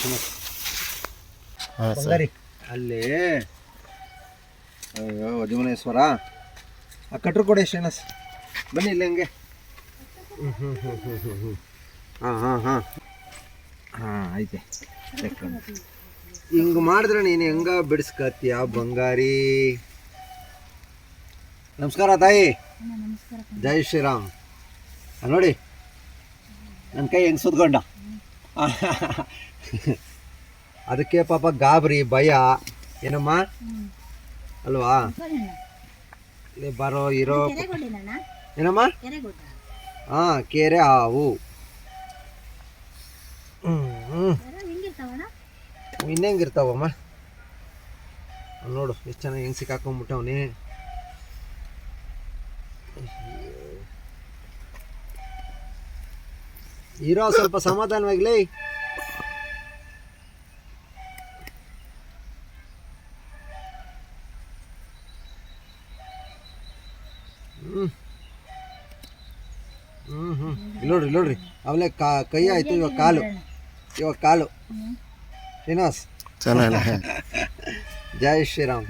ಹಾಂ ಸರ್. ಬಂಗಾರಿ ಅಲ್ಲಿ ಅಯ್ಯೋ ವಜುಮನೇಶ್ವರ ಆ ಕಟ್ರು ಕೊಡಿ ಶ್ರೀನಿವಾಸ್ ಬನ್ನಿ ಇಲ್ಲಿ ಹಂಗೆ ಹಾಂ ಐತೆ ಹಿಂಗೆ ಮಾಡಿದ್ರೆ ನೀನು ಹೆಂಗ ಬಿಡಿಸ್ಕತ್ತೀಯ ಬಂಗಾರಿ. ನಮಸ್ಕಾರ ತಾಯಿ, ಜೈ ಶ್ರೀರಾಮ್. ನೋಡಿ ನನ್ನ ಕೈ ಹೆಂಗೆ ಸುತ್ಕೊಂಡ. ಅದಕ್ಕೆ ಪಾಪ ಗಾಬರಿ ಭಯ ಏನಮ್ಮ ಅಲ್ವಾ. ಇಲ್ಲಿ ಬರೋ ಇರೋ ಏನಮ್ಮ ಹಾಂ ಕೆರೆ ಹಾವು ಇನ್ನೆಂಗಿರ್ತಾವಮ್ಮ ನೋಡು ಎಷ್ಟು ಚೆನ್ನಾಗಿ ಹೆಂಗೆ ಸಿಕ್ಕಾಕೊಂಡ್ಬಿಟ್ಟವನೇ. ಇರೋ ಸ್ವಲ್ಪ ಸಮಾಧಾನವಾಗ್ಲಿ. ಇಲ್ಲೋಡ್ರಿ ಇಲ್ಲೋಡ್ರಿ ಅವಲೇ ಕೈ ಆಯ್ತು, ಇವಾಗ ಕಾಲು ಶ್ರೀನಿವಾಸ್ ಚೆನ್ನಾಗಿಲ್ಲ. ಜೈ ಶ್ರೀರಾಮ್.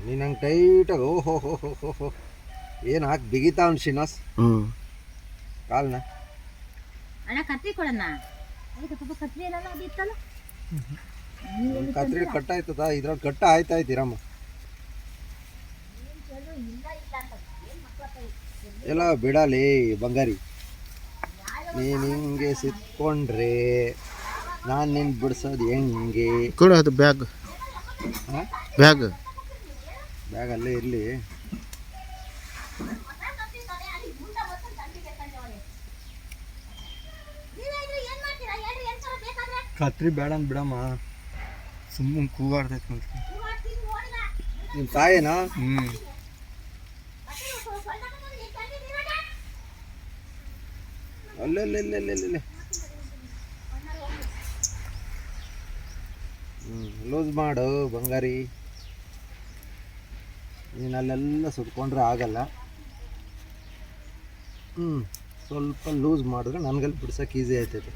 ನೀನು ಹಂಗೆ ಟೈಟಾಗಿ ಓಹೋ ಹೋ ಹೋ ಹೋ ಹೋ ಏನು ಹಾಕಿ ಬಿಗಿತಾವ್ ಶ್ರೀನಿವಾಸ್ ಕಾಲ್ನ. ಕತ್ರಿ ಕಟ್ಟಾಯ್ತದ ಇದ್ರೊಳಗೆ ಕಟ್ಟ ಆಯ್ತಾಯ್ತಿರಮ್ಮ. ಎಲ್ಲ ಬಿಡಲಿ ಬಂಗಾರಿ, ನೀನು ಹಿಂಗೆ ಸಿತ್ಕೊಂಡ್ರೆ ನಾನು ನಿನ್ನ ಬಿಡಿಸೋದು ಹೆಂಗೆ ಕೂಡ. ಅದು ಬ್ಯಾಗ್ ಬ್ಯಾಗ್ ಬ್ಯಾಗ್ ಅಲ್ಲೇ ಇರಲಿ. ಕತ್ರಿ ಬೇಡ ಅಂತ ಬಿಡಮ್ಮ, ಸುಮ್ಮನೆ ಕೂಗಾಡ್ತೈತೆ ಅಂತ. ನಿಮ್ಮ ತಾಯಿನಾ? ಅಲ್ಲೇ ಲೂಸ್ ಮಾಡು ಬಂಗಾರಿ. ನೀನು ಅಲ್ಲೆಲ್ಲ ಸುತ್ಕೊಂಡ್ರೆ ಆಗಲ್ಲ. ಸ್ವಲ್ಪ ಲೂಸ್ ಮಾಡಿದ್ರೆ ನನಗಲ್ಲಿ ಬಿಡ್ಸೋಕೆ ಈಸಿ ಆಯ್ತೈತೆ.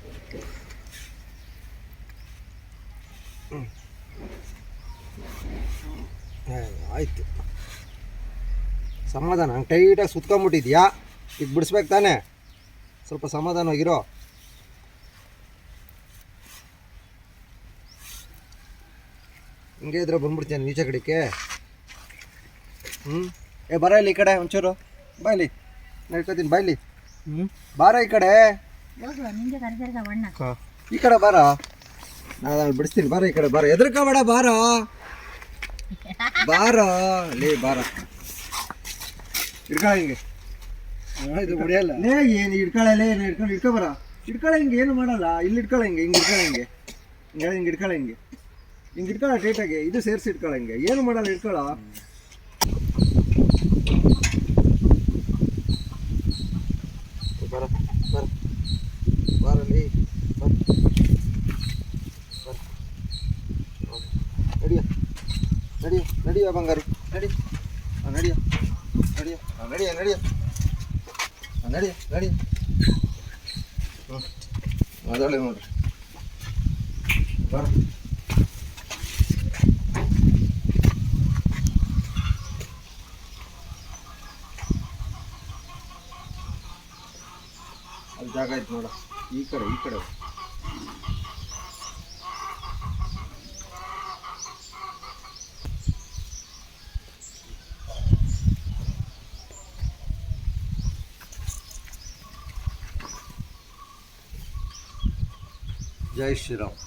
ಆಯಿತು ಸಮಾಧಾನ. ಹಂಗೆ ಟೈಟಾಗಿ ಸುತ್ಕೊಂಬಿಟ್ಟಿದ್ಯಾ, ಈಗ ಬಿಡಿಸ್ಬೇಕು ತಾನೇ. ಸ್ವಲ್ಪ ಸಮಾಧಾನವಾಗಿರೋ. ಹಿಂಗೆ ಇದ್ರೆ ಬಂದ್ಬಿಡ್ತೀನಿ ನೀಚೆ ಕಡೆಗೆ. ಏ ಬರ ಇಲ್ಲಿ ಈ ಕಡೆ ಒಂಚೂರು ಬಾಯ್ಲಿ ನಡ್ಕೋತೀನಿ ಬಾಯ್ಲಿ. ಬಾರ ಈ ಕಡೆ, ಈ ಕಡೆ ಬಾರ, ನಾನು ಬಿಡಿಸ್ತೀನಿ. ಬಾರ ಈ ಕಡೆ ಬಾರ, ಎದ್ರಕೋಬೇಡ ಬಾರ ಬಾರ ಲೇ ಬಾರ. ಇಡ್ಕ ಹಿಂಗೆ ಇದು ಹೊಡೆಯಲ್ಲ ಲೇ ಏನು ಹಿಡ್ಕೊಳ್ಳಲೇ ಏನು ಹಿಡ್ಕೊಬರ ಹಿಡ್ಕೊಳ್ಳೋ ಹಿಂಗೆ ಏನು ಮಾಡಲ್ಲ ಇಲ್ಲಿ ಹಿಡ್ಕೊಳ್ಳೋ ಹಿಂಗೆ ಹಿಂಗೆ ಹಿಡ್ಕೊಳ್ಳೋ ಹಿಂಗೆ ಹಿಂಗೆ ಹಿಡ್ಕೊಳ್ಳೋ ಹಿಂಗೆ ಹಿಂಗೆ ಹಿಡ್ಕೊಳ್ಳೋ ಟೈಟಾಗಿ ಇದು ಸೇರಿಸಿ ಹಿಡ್ಕೊಳ್ಳೋ ಹಿಂಗೆ ಏನು ಮಾಡಲ್ಲ ಹಿಡ್ಕೊಳ್ಳೋ ಬರ ಬರ ಬರಲಿ ನಡಿಯ ನಡಿಯ ನಡಿಯ ಬಂಗಾರಿ ನಡಿ ನಡಿಯ ನಡಿಯ ನಡಿಯ ನಡಿಯ ನಡಿಯ ನಡಿ ಅದೊಳ್ಳೆ ನೋಡ್ರಿ ಬರ ಅಲ್ಲಿ ಜಾಗ ಐತೆ ನೋಡ ಈ ಕಡೆ ಜೈ ಶ್ರೀರಾಮ್.